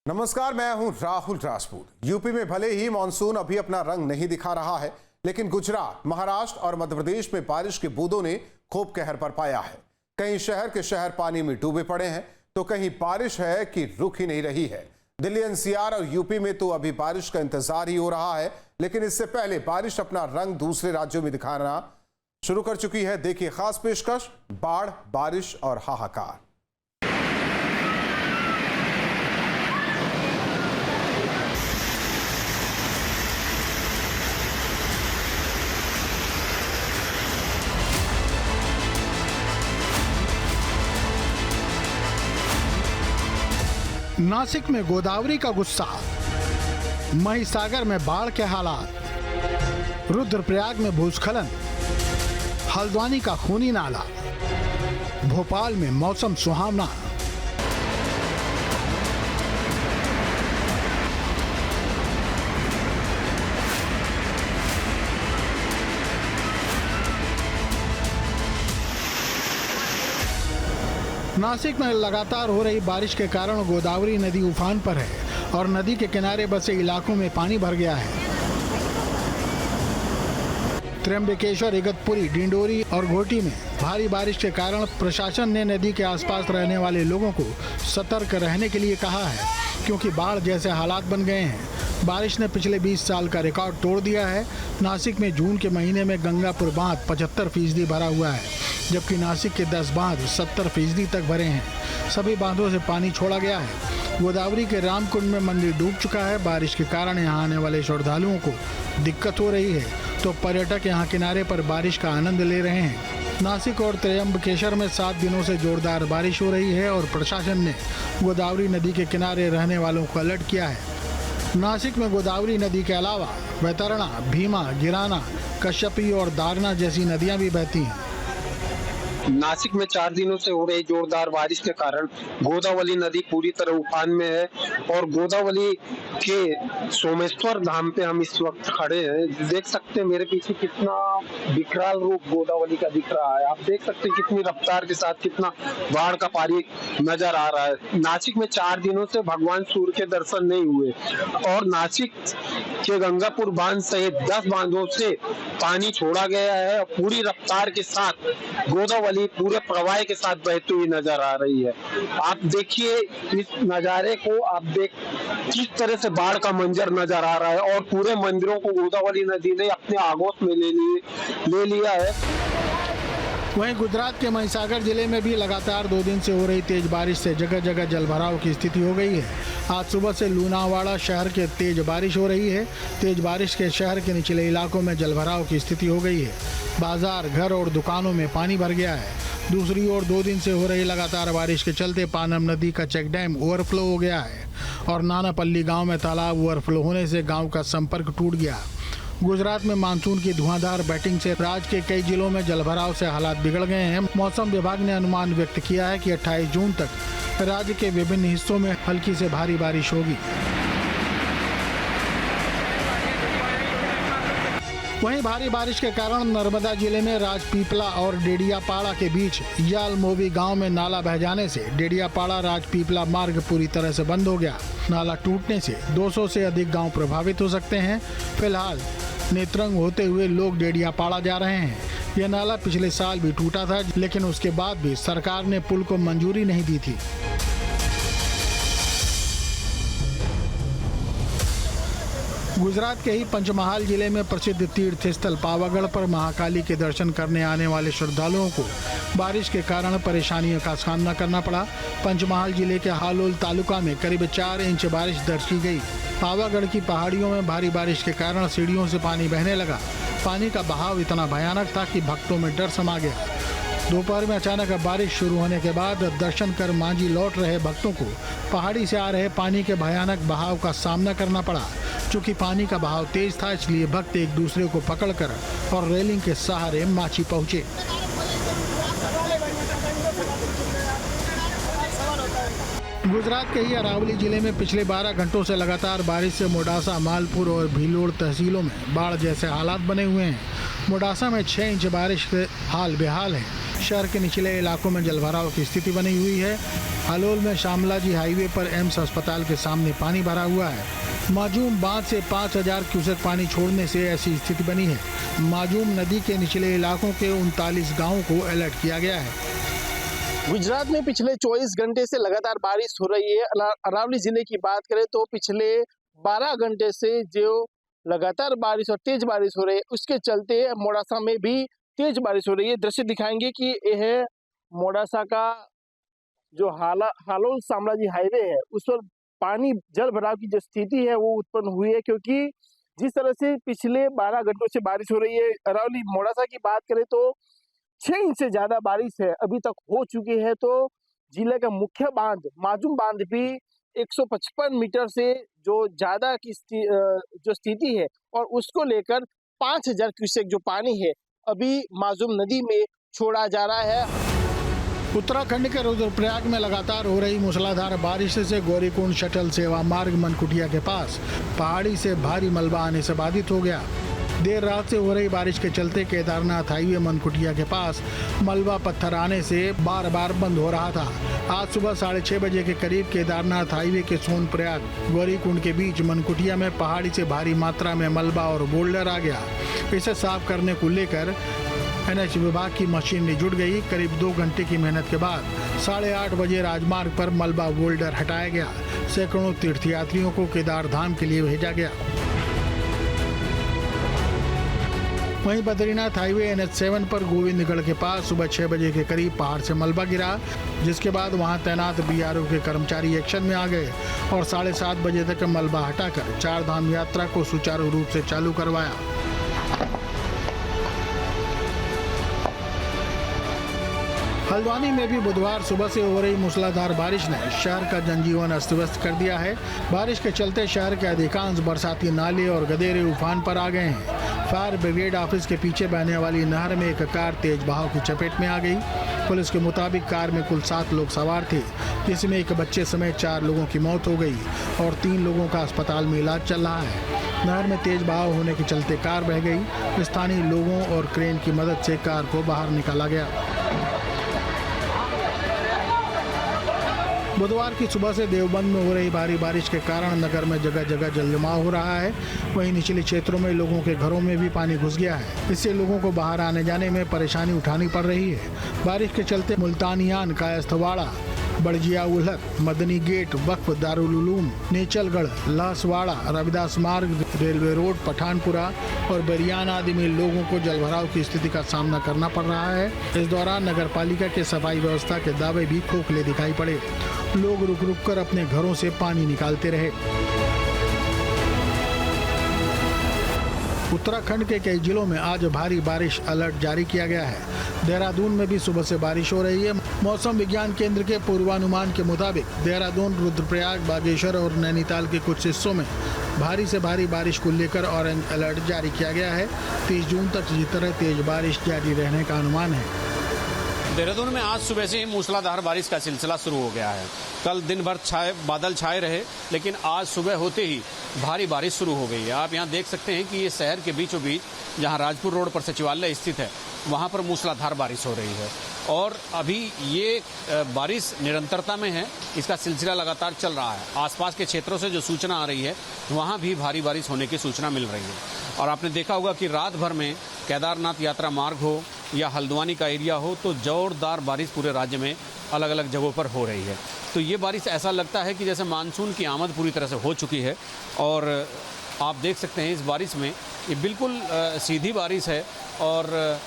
नमस्कार, मैं हूं राहुल राजपूत। यूपी में भले ही मानसून अभी अपना रंग नहीं दिखा रहा है, लेकिन गुजरात, महाराष्ट्र और मध्य प्रदेश में बारिश की बूंदों ने खूब कहर बरपाया है। कई शहर के शहर पानी में डूबे पड़े हैं, तो कहीं बारिश है कि रुक ही नहीं रही है। दिल्ली, एनसीआर और यूपी में तो अभी बारिश का इंतजार ही हो रहा है, लेकिन इससे पहले बारिश अपना रंग दूसरे राज्यों में दिखाना शुरू कर चुकी है। देखिए खास पेशकश, बाढ़, बारिश और हाहाकार। नासिक में गोदावरी का गुस्सा, महिसागर में बाढ़ के हालात, रुद्रप्रयाग में भूस्खलन, हल्द्वानी का खूनी नाला, भोपाल में मौसम सुहावना। नासिक में लगातार हो रही बारिश के कारण गोदावरी नदी उफान पर है और नदी के किनारे बसे इलाकों में पानी भर गया है। त्र्यंबकेश्वर, इगतपुरी, डिंडोरी और घोटी में भारी बारिश के कारण प्रशासन ने नदी के आसपास रहने वाले लोगों को सतर्क रहने के लिए कहा है, क्योंकि बाढ़ जैसे हालात बन गए हैं। बारिश ने पिछले 20 साल का रिकॉर्ड तोड़ दिया है। नासिक में जून के महीने में गंगापुर बांध 75% भरा हुआ है, जबकि नासिक के 10 बांध 70% तक भरे हैं। सभी बांधों से पानी छोड़ा गया है। गोदावरी के रामकुंड में मंदिर डूब चुका है। बारिश के कारण यहाँ आने वाले श्रद्धालुओं को दिक्कत हो रही है, तो पर्यटक यहाँ किनारे पर बारिश का आनंद ले रहे हैं। नासिक और त्र्यंबकेश्वर में 7 दिनों से जोरदार बारिश हो रही है और प्रशासन ने गोदावरी नदी के किनारे रहने वालों को अलर्ट किया है। नासिक में गोदावरी नदी के अलावा वैतरणा, भीमा, गिराना, कश्यपी और दारना जैसी नदियां भी बहती हैं। नासिक में 4 दिनों से हो रही जोरदार बारिश के कारण गोदावरी नदी पूरी तरह उफान में है और गोदावरी के सोमेश्वर धाम पे हम इस वक्त खड़े हैं। देख सकते हैं मेरे पीछे कितना विकराल रूप गोदावरी का दिख रहा है। आप देख सकते हैं कितनी रफ्तार के साथ कितना बाढ़ का पानी नजर आ रहा है। नासिक में 4 दिनों से भगवान सूर्य के दर्शन नहीं हुए और नासिक के गंगापुर बांध सहित 10 बांधों से पानी छोड़ा गया है और पूरी रफ्तार के साथ गोदावरी पूरे प्रवाह के साथ बहती हुई नजर आ रही है। आप देखिए इस नजारे को, आप देख किस तरह से बाढ़ का मंजर नजर आ रहा है और पूरे मंदिरों को गोदावरी नदी ने अपने आगोश में ले लिया है। वहीं गुजरात के महिसागर जिले में भी लगातार 2 दिन से हो रही तेज बारिश से जगह जगह जलभराव की स्थिति हो गई है। आज सुबह से लूनावाड़ा शहर के तेज बारिश हो रही है। तेज बारिश के शहर के निचले इलाकों में जलभराव की स्थिति हो गई है। बाजार, घर और दुकानों में पानी भर गया है। दूसरी ओर 2 दिन से हो रही लगातार बारिश के चलते पानम नदी का चेक डैम ओवरफ्लो हो गया है और नानापल्ली गाँव में तालाब ओवरफ्लो होने से गाँव का संपर्क टूट गया। गुजरात में मानसून की धुआंधार बैटिंग से राज्य के कई जिलों में जलभराव से हालात बिगड़ गए हैं। मौसम विभाग ने अनुमान व्यक्त किया है कि 28 जून तक राज्य के विभिन्न हिस्सों में हल्की से भारी बारिश होगी। वहीं भारी बारिश के कारण नर्मदा जिले में राजपीपला और डेडियापाड़ा के बीच यालमोवी गांव में नाला बह जाने से डेडियापाड़ा राजपीपला मार्ग पूरी तरह से बंद हो गया। नाला टूटने से 200 से अधिक गांव प्रभावित हो सकते हैं। फिलहाल नेत्रंग होते हुए लोग डेडियापाड़ा जा रहे हैं। यह नाला पिछले साल भी टूटा था, लेकिन उसके बाद भी सरकार ने पुल को मंजूरी नहीं दी थी। गुजरात के ही पंचमहाल जिले में प्रसिद्ध तीर्थ स्थल पावागढ़ पर महाकाली के दर्शन करने आने वाले श्रद्धालुओं को बारिश के कारण परेशानियों का सामना करना पड़ा। पंचमहाल जिले के हालोल तालुका में करीब 4 इंच बारिश दर्ज की गई। पावागढ़ की पहाड़ियों में भारी बारिश के कारण सीढ़ियों से पानी बहने लगा। पानी का बहाव इतना भयानक था कि भक्तों में डर समा गया। दोपहर में अचानक बारिश शुरू होने के बाद दर्शन कर मांझी लौट रहे भक्तों को पहाड़ी से आ रहे पानी के भयानक बहाव का सामना करना पड़ा। चूंकि पानी का बहाव तेज था, इसलिए भक्त एक दूसरे को पकड़कर और रेलिंग के सहारे माची पहुंचे। गुजरात के ही अरावली जिले में पिछले 12 घंटों से लगातार बारिश से मोडासा, मालपुर और भीलोड़ तहसीलों में बाढ़ जैसे हालात बने हुए हैं। मोडासा में 6 इंच बारिश से हाल बेहाल है। शहर के निचले इलाकों में जलभराव की स्थिति बनी हुई है। हलोल में शामलाजी हाईवे पर एम्स अस्पताल के सामने पानी भरा हुआ है। माजूम बांध से 5000 क्यूसेक पानी छोड़ने से ऐसी स्थिति बनी है। माजूम नदी के निचले इलाकों के 39 गाँवों को अलर्ट किया गया है। गुजरात में पिछले 24 घंटे से लगातार बारिश हो रही है। अरावली जिले की बात करें तो पिछले 12 घंटे से जो लगातार बारिश और तेज बारिश हो रही है, उसके चलते मोडासा में भी तेज बारिश हो रही है। दृश्य दिखाएंगे कि यह मोडासा का जो हालोल शामलाजी हाईवे है, उस पर पानी जल भराव की जो स्थिति है वो उत्पन्न हुई है, क्योंकि जिस तरह से पिछले 12 घंटों से बारिश हो रही है। अरावली मोडासा की बात करें तो 6 इंच से ज्यादा बारिश है अभी तक हो चुकी है। तो जिले का मुख्य बांध माजूम बांध भी 155 मीटर से जो ज्यादा की जो स्थिति है, और उसको लेकर 5000 क्यूसेक जो पानी है अभी माजूम नदी में छोड़ा जा रहा है। उत्तराखंड के रुद्रप्रयाग में लगातार हो रही मूसलाधार बारिश से गौरीकुंड शटल सेवा मार्ग मनकुटिया के पास पहाड़ी से भारी मलबा आने से बाधित हो गया। देर रात से हो रही बारिश के चलते केदारनाथ हाईवे मनकुटिया के पास मलबा पत्थर आने से बार बार बंद हो रहा था। आज सुबह 6:30 बजे के करीब केदारनाथ हाईवे के सोनप्रयाग गौरीकुंड के बीच मनकुटिया में पहाड़ी से भारी मात्रा में मलबा और बोल्डर आ गया। इसे साफ करने को लेकर NH विभाग की मशीनरी जुट गई। करीब 2 घंटे की मेहनत के बाद 8:30 बजे राजमार्ग पर मलबा बोल्डर हटाया गया। सैकड़ों तीर्थयात्रियों को केदार धाम के लिए भेजा गया। वहीं बद्रीनाथ हाईवे NH7 पर गोविंदगढ़ के पास सुबह 6 बजे के करीब पहाड़ से मलबा गिरा, जिसके बाद वहां तैनात BRO के कर्मचारी एक्शन में आ गए और 7:30 बजे तक मलबा हटाकर 4 धाम यात्रा को सुचारू रूप से चालू करवाया। हल्द्वानी में भी बुधवार सुबह से हो रही मूसलाधार बारिश ने शहर का जनजीवन अस्त व्यस्त कर दिया है। बारिश के चलते शहर के अधिकांश बरसाती नाले और गदेरे उफान पर आ गए हैं। फायर ब्रिगेड ऑफिस के पीछे बहने वाली नहर में एक कार तेज बहाव की चपेट में आ गई। पुलिस के मुताबिक कार में कुल 7 लोग सवार थे, जिसमें एक बच्चे समेत 4 लोगों की मौत हो गई और 3 लोगों का अस्पताल में इलाज चल रहा है। नहर में तेज बहाव होने के चलते कार बह गई। स्थानीय लोगों और क्रेन की मदद से कार को बाहर निकाला गया। बुधवार की सुबह से देवबंद में हो रही भारी बारिश के कारण नगर में जगह जगह जलजमाव हो रहा है। वहीं निचले क्षेत्रों में लोगों के घरों में भी पानी घुस गया है। इससे लोगों को बाहर आने जाने में परेशानी उठानी पड़ रही है। बारिश के चलते मुल्तानियान, कायस्थवाड़ा, बड़जिया उल्हक, मदनी गेट, वक्फ दारुल उलूम, नेचलगढ़, लासवाड़ा, रविदास मार्ग, रेलवे रोड, पठानपुरा और बरियान आदि में लोगों को जलभराव की स्थिति का सामना करना पड़ रहा है। इस दौरान नगर पालिका के सफाई व्यवस्था के दावे भी खोखले दिखाई पड़े। लोग रुक रुक कर अपने घरों से पानी निकालते रहे। उत्तराखंड के कई जिलों में आज भारी बारिश अलर्ट जारी किया गया है। देहरादून में भी सुबह से बारिश हो रही है। मौसम विज्ञान केंद्र के पूर्वानुमान के मुताबिक देहरादून, रुद्रप्रयाग, बागेश्वर और नैनीताल के कुछ हिस्सों में भारी से भारी बारिश को लेकर ऑरेंज अलर्ट जारी किया गया है। 30 जून तक इसी तरह तेज बारिश जारी रहने का अनुमान है। देहरादून में आज सुबह से ही मूसलाधार बारिश का सिलसिला शुरू हो गया है। कल दिन भर बादल छाए रहे, लेकिन आज सुबह होते ही भारी बारिश शुरू हो गई है। आप यहाँ देख सकते हैं कि ये शहर के बीचों बीच जहाँ राजपुर रोड पर सचिवालय स्थित है, वहाँ पर मूसलाधार बारिश हो रही है और अभी ये बारिश निरंतरता में है। इसका सिलसिला लगातार चल रहा है। आसपास के क्षेत्रों से जो सूचना आ रही है, वहाँ भी भारी बारिश होने की सूचना मिल रही है। और आपने देखा होगा कि रात भर में केदारनाथ यात्रा मार्ग हो या हल्द्वानी का एरिया हो, तो जोरदार बारिश पूरे राज्य में अलग अलग जगहों पर हो रही है। तो ये बारिश ऐसा लगता है कि जैसे मानसून की आमद पूरी तरह से हो चुकी है। और आप देख सकते हैं इस बारिश में ये बिल्कुल सीधी बारिश है और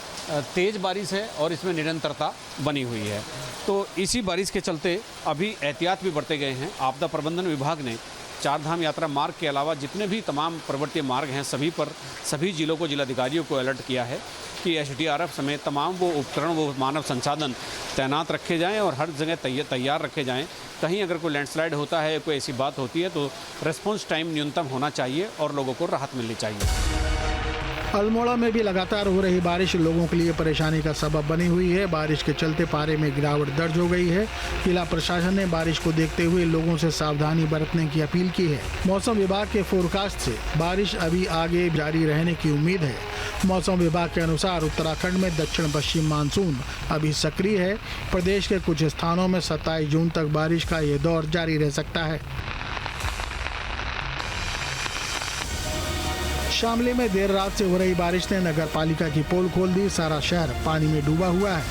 तेज़ बारिश है और इसमें निरंतरता बनी हुई है। तो इसी बारिश के चलते अभी एहतियात भी बढ़ते गए हैं। आपदा प्रबंधन विभाग ने 4 धाम यात्रा मार्ग के अलावा जितने भी तमाम पर्वतीय मार्ग हैं, सभी पर सभी जिलों को, जिलाधिकारियों को अलर्ट किया है कि SDRF समेत तमाम वो उपकरण, वो मानव संसाधन तैनात रखे जाएं और हर जगह तैयार रखे जाएं। कहीं अगर कोई लैंडस्लाइड होता है, कोई ऐसी बात होती है, तो रिस्पॉन्स टाइम न्यूनतम होना चाहिए और लोगों को राहत मिलनी चाहिए। अल्मोड़ा में भी लगातार हो रही बारिश लोगों के लिए परेशानी का सबब बनी हुई है। बारिश के चलते पारे में गिरावट दर्ज हो गई है। जिला प्रशासन ने बारिश को देखते हुए लोगों से सावधानी बरतने की अपील की है। मौसम विभाग के फोरकास्ट से बारिश अभी आगे जारी रहने की उम्मीद है। मौसम विभाग के अनुसार उत्तराखंड में दक्षिण पश्चिम मानसून अभी सक्रिय है। प्रदेश के कुछ स्थानों में 27 जून तक बारिश का ये दौर जारी रह सकता है। शामली में देर रात से हो रही बारिश ने नगर पालिका की पोल खोल दी। सारा शहर पानी में डूबा हुआ है।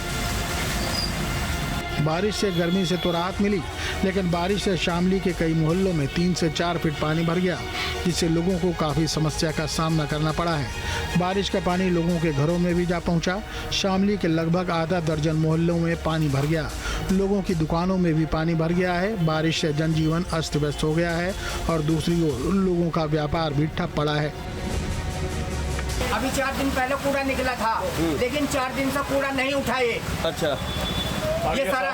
बारिश से गर्मी से तो राहत मिली, लेकिन बारिश से शामली के कई मोहल्लों में 3 से 4 फीट पानी भर गया, जिससे लोगों को काफी समस्या का सामना करना पड़ा है। बारिश का पानी लोगों के घरों में भी जा पहुंचा। शामली के लगभग आधा दर्जन मोहल्लों में पानी भर गया। लोगों की दुकानों में भी पानी भर गया है। बारिश से जनजीवन अस्त व्यस्त हो गया है और दूसरी ओर लोगों का व्यापार भी ठप पड़ा है। अभी 4 दिन पहले कूड़ा निकला था, लेकिन 4 दिन से कूड़ा नहीं उठाए। अच्छा, ये सारा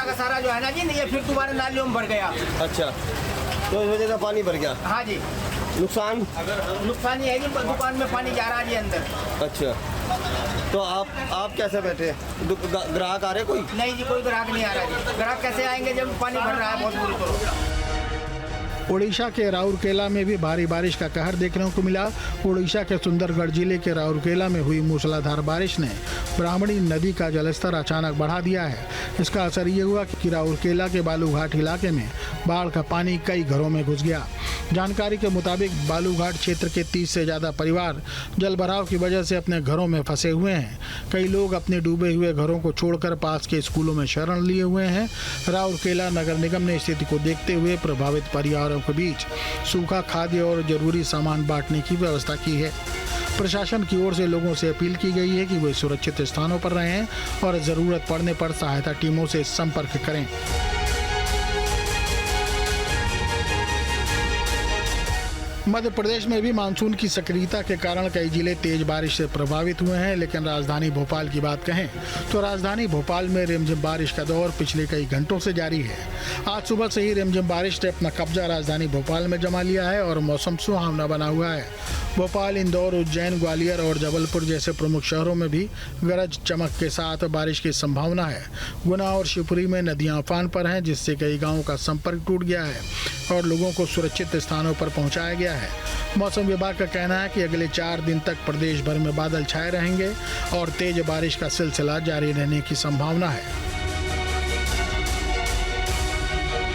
का सारा जो है ना जी, ये फिर दोबारा नालियों में भर गया। अच्छा, तो इस वजह से पानी भर गया। हाँ जी, नुकसान ये है कि दुकान में पानी जा रहा है जी अंदर। अच्छा, तो आप कैसे बैठे? ग्राहक आ रहे कोई? नहीं जी, कोई ग्राहक नहीं आ रहा जी। ग्राहक कैसे आएंगे जब पानी भर रहा है बहुत बुरी तरह। ओडिशा के राउरकेला में भी भारी बारिश का कहर देखने को मिला। ओडिशा के सुंदरगढ़ जिले के राउरकेला में हुई मूसलाधार बारिश ने ब्राह्मणी नदी का जलस्तर अचानक बढ़ा दिया है। इसका असर ये हुआ कि राउरकेला के बालूघाट इलाके में बाढ़ का पानी कई घरों में घुस गया। जानकारी के मुताबिक बालूघाट क्षेत्र के 30 से ज्यादा परिवार जलभराव की वजह से अपने घरों में फंसे हुए हैं। कई लोग अपने डूबे हुए घरों को छोड़कर पास के स्कूलों में शरण लिए हुए हैं। राउरकेला नगर निगम ने स्थिति को देखते हुए प्रभावित परिवारों के बीच सूखा खाद्य और जरूरी सामान बांटने की व्यवस्था की है। प्रशासन की ओर से लोगों से अपील की गई है कि वे सुरक्षित स्थानों पर रहें और जरूरत पड़ने पर सहायता टीमों से संपर्क करें। मध्य प्रदेश में भी मानसून की सक्रियता के कारण कई जिले तेज बारिश से प्रभावित हुए हैं, लेकिन राजधानी भोपाल की बात कहें तो राजधानी भोपाल में रिमझिम बारिश का दौर पिछले कई घंटों से जारी है। आज सुबह से ही रिमझिम बारिश ने अपना कब्जा राजधानी भोपाल में जमा लिया है और मौसम सुहावना बना हुआ है। भोपाल, इंदौर, उज्जैन, ग्वालियर और जबलपुर जैसे प्रमुख शहरों में भी गरज चमक के साथ बारिश की संभावना है। गुना और शिवपुरी में नदियां उफान पर हैं, जिससे कई गांवों का संपर्क टूट गया है और लोगों को सुरक्षित स्थानों पर पहुंचाया गया है। मौसम विभाग का कहना है कि अगले 4 दिन तक प्रदेश भर में बादल छाए रहेंगे और तेज बारिश का सिलसिला जारी रहने की संभावना है।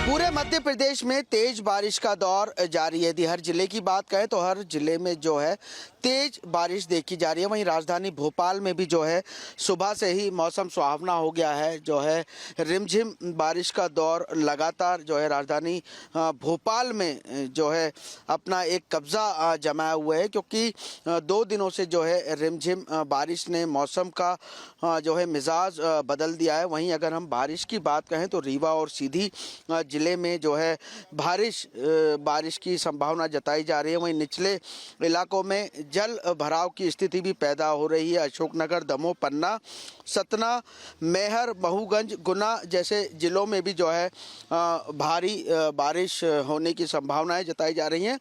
पूरे मध्य प्रदेश में तेज बारिश का दौर जारी है। यदि हर जिले की बात करें तो हर जिले में जो है तेज बारिश देखी जा रही है। वहीं राजधानी भोपाल में भी जो है सुबह से ही मौसम सुहावना हो गया है। जो है रिमझिम बारिश का दौर लगातार जो है राजधानी भोपाल में जो है अपना एक कब्जा जमाया हुआ है, क्योंकि 2 दिनों से जो है रिमझिम बारिश ने मौसम का जो है मिजाज बदल दिया है। वहीं अगर हम बारिश की बात कहें तो रीवा और सीधी जिले में जो है बारिश की संभावना जताई जा रही है। वहीं निचले इलाकों में जल भराव की स्थिति भी पैदा हो रही है। अशोकनगर, दमोह, पन्ना, सतना, मैहर, महूगंज, गुना जैसे जिलों में भी जो है भारी बारिश होने की संभावनाएं जताई जा रही हैं।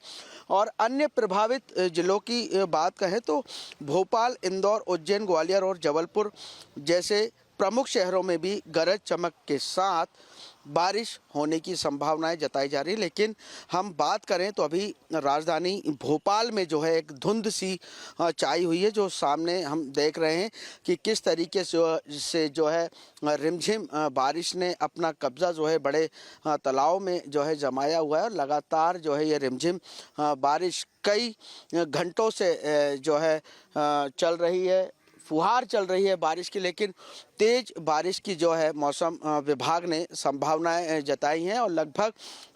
और अन्य प्रभावित जिलों की बात कहें तो भोपाल, इंदौर, उज्जैन, ग्वालियर और जबलपुर जैसे प्रमुख शहरों में भी गरज चमक के साथ बारिश होने की संभावनाएं जताई जा रही है। लेकिन हम बात करें तो अभी राजधानी भोपाल में जो है एक धुंध सी छाई हुई है, जो सामने हम देख रहे हैं कि किस तरीके से जो है रिमझिम बारिश ने अपना कब्जा जो है बड़े तालाब में जो है जमाया हुआ है। और लगातार जो है ये रिमझिम बारिश कई घंटों से जो है चल रही है। फुहार चल रही है बारिश की, लेकिन तेज बारिश की जो है मौसम विभाग ने संभावनाएं जताई हैं और लगभग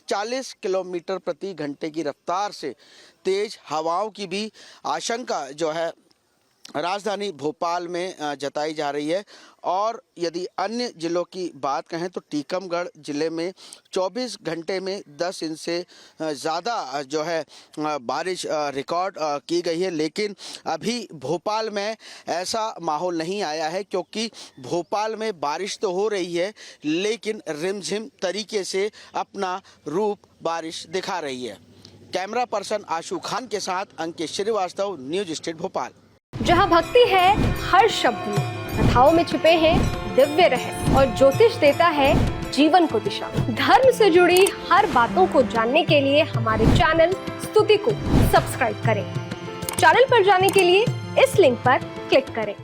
40 किलोमीटर प्रति घंटे की रफ्तार से तेज हवाओं की भी आशंका जो है राजधानी भोपाल में जताई जा रही है। और यदि अन्य जिलों की बात कहें तो टीकमगढ़ जिले में 24 घंटे में 10 इंच से ज़्यादा जो है बारिश रिकॉर्ड की गई है। लेकिन अभी भोपाल में ऐसा माहौल नहीं आया है, क्योंकि भोपाल में बारिश तो हो रही है लेकिन रिमझिम तरीके से अपना रूप बारिश दिखा रही है। कैमरा पर्सन आशु खान के साथ अंकित श्रीवास्तव, न्यूज स्टेट भोपाल। जहां भक्ति है हर शब्द में, कथाओं में छुपे हैं दिव्य रहस्य और ज्योतिष देता है जीवन को दिशा। धर्म से जुड़ी हर बातों को जानने के लिए हमारे चैनल स्तुति को सब्सक्राइब करें। चैनल पर जाने के लिए इस लिंक पर क्लिक करें।